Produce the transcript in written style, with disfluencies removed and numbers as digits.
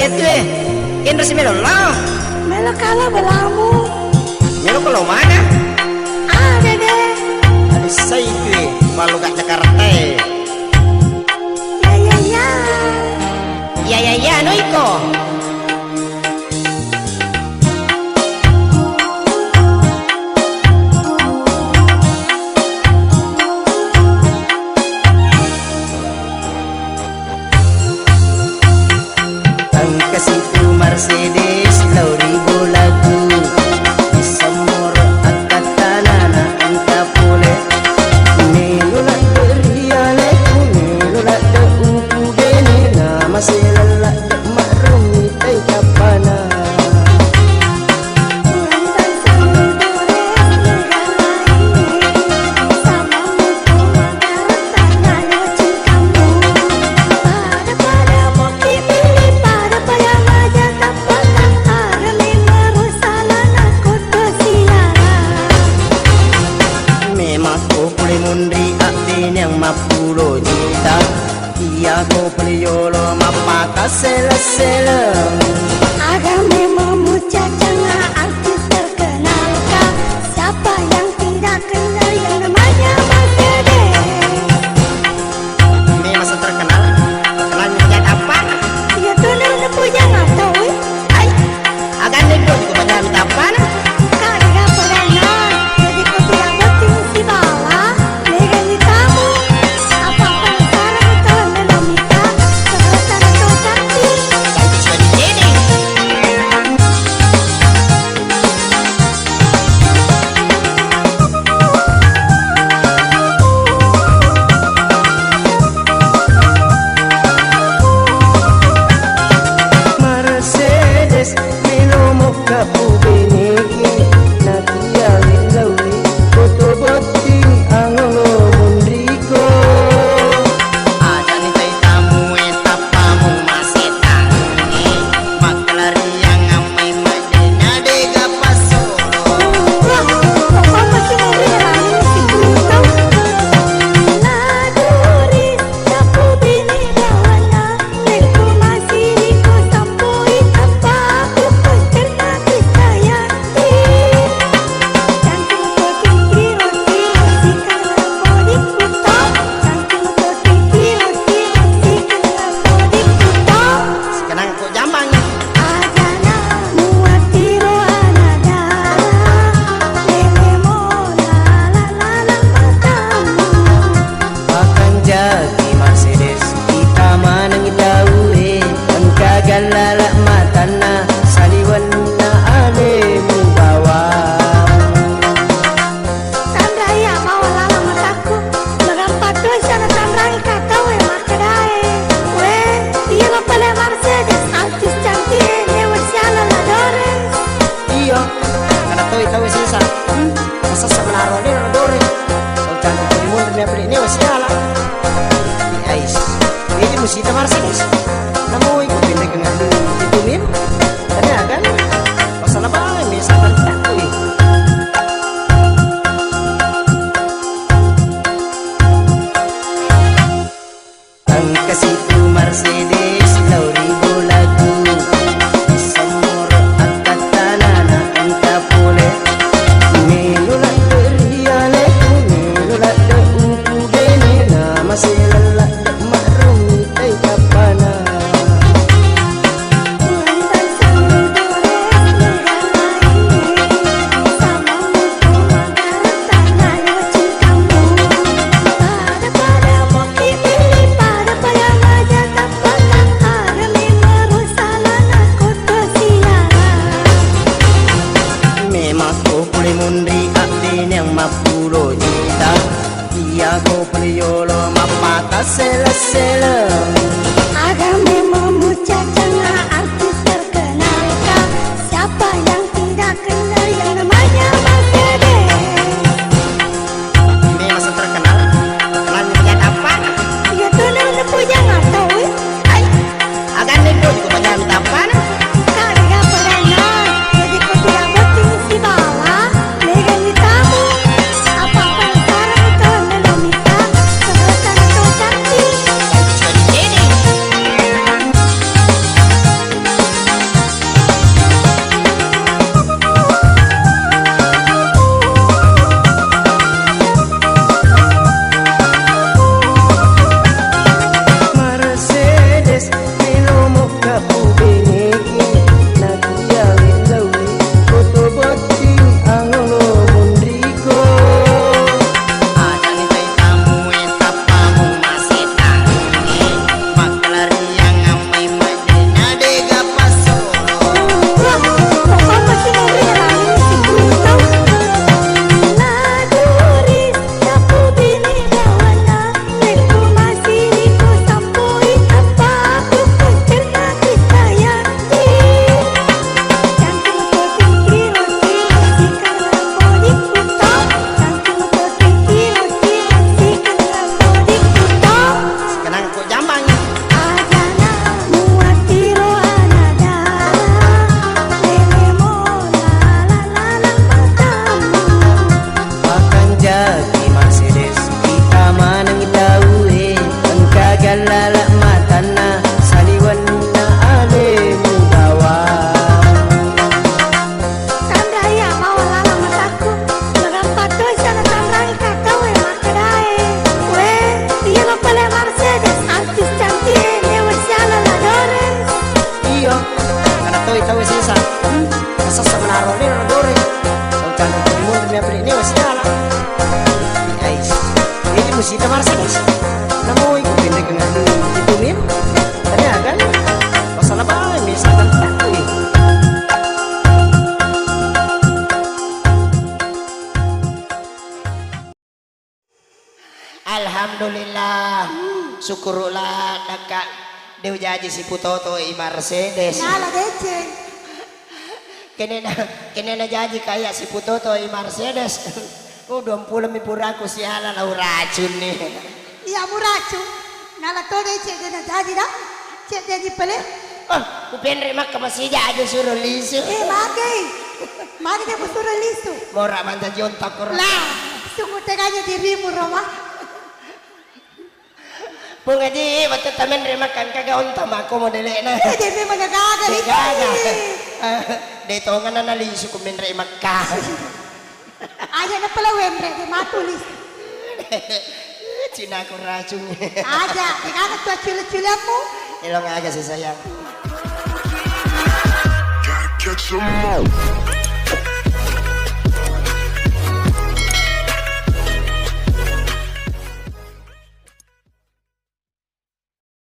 setu Indra si melo lah. Melo kalah belamu. Melo kalau mana? Ada deh. Ada setu malu gak Jakarta. Ya no iko. Angkasitu Mercedes 2000 lagu Disemur akatanana angka pole Melulak beriale melulak de uku gene nama selala de makrumi tei kapana Mundri atin yang mapulo juta Iya ko peliyolo mapaka sela-sela Agame memuja jangan artis terkenal kah? Siapa yang tidak kenal yang namanya Mercedes? Ini masa terkenal? Terkenalnya punya apa? Ya tuh nana punya nggak tahu ay Agak nego juga pada minta apa? kagak pernah jadi kau tidak penting si bawah legal kamu apa penasaran kalau melomika sekarang kau cantik Cantik sudah di sini Mercedes melomo kapu beneki Natia wilawi foto boting angolo mundriko Ada nih tay tamu etapamu masih tangi Maklari yang amai madena dega pasolo Papa masih mau belain si Gunung Laduri sapu bini dawana Lelku masih riko sampui apa Aku pencerna Krisdayanti Cantik kopi roti roti karena podi kuto Cantik kopi roti roti karena podi kuto Sekarang kok jambang Adana muat tiro anada Lele mola la matamu Akan jadi Mercedes kita manang dawe Engkagal lalak matana saliwan na ale mubawa Sandra ya mau lala mataku Megampak doy sana Sandra kata we makadae We iya lo pale Mercedes artis cantik lewat siala la dores Iya karena tahu sisa Masa sebenarnya dia dore Kau cantik di mulut dia beli ini wasiala Di ais Ini musita Mercedes Namu ikut pindah dengan itu mim Tanya kan Masalah apa misalkan takui Angkasitu Mercedes 2000 lagu Disemur akatanana angka pole Melulak beriale melulak de uku gene nama selala de makrumi tei kapana Mantan sambil dores negara ini Sama mutu manggaran tanah lewat cintamu Pada moki pilih pada payang aja tak pernah Harami merusalan aku tersiara Memang ko puli mundri atin yang mapulo juta Iya ko peliyolo mapaka sela-sela Agame memuja jangan artis terkenal kah? Siapa yang tidak kenal yang namanya Mercedes? Ini masa terkenal? Terkenalnya punya apa? Ya tuh nana punya nggak tahu ay Agak nego juga pada minta apa? kagak pernah jadi kau tidak penting si bawah legal kamu apa penasaran kalau melomika sekarang kau cantik Cantik sudah di sini musita Mercedes. Namu ikut pindah dengan ditumin. Tanya kan? Masalah apa? Misalkan takut. Alhamdulillah. Syukurlah kakak Dew jaji si putoto i Mercedes. Nala dece. Kenena jaji kayak si putoto i Mercedes. Oh 20 mipuraku sialan lau racun nih. Iya muracu. Nala to dece dena jadi dah. Cek jadi pele. Oh, kupenre mak masih aja suruh lisu. Magai. Magai dia suruh lisu. Mora manta jontak korang. Lah, sungguh teganya dirimu Roma. Pungaji, waktu tamen remakan kagak ontam aku modelnya. Dia memang gagal itu. Detongan analisu kumen remakka. Aja na pala wembre dia matulis. Cina aku racun. Aja, tinggal tuh cule-culemu. Elong aja sih sayang. Gotta catch 'em all.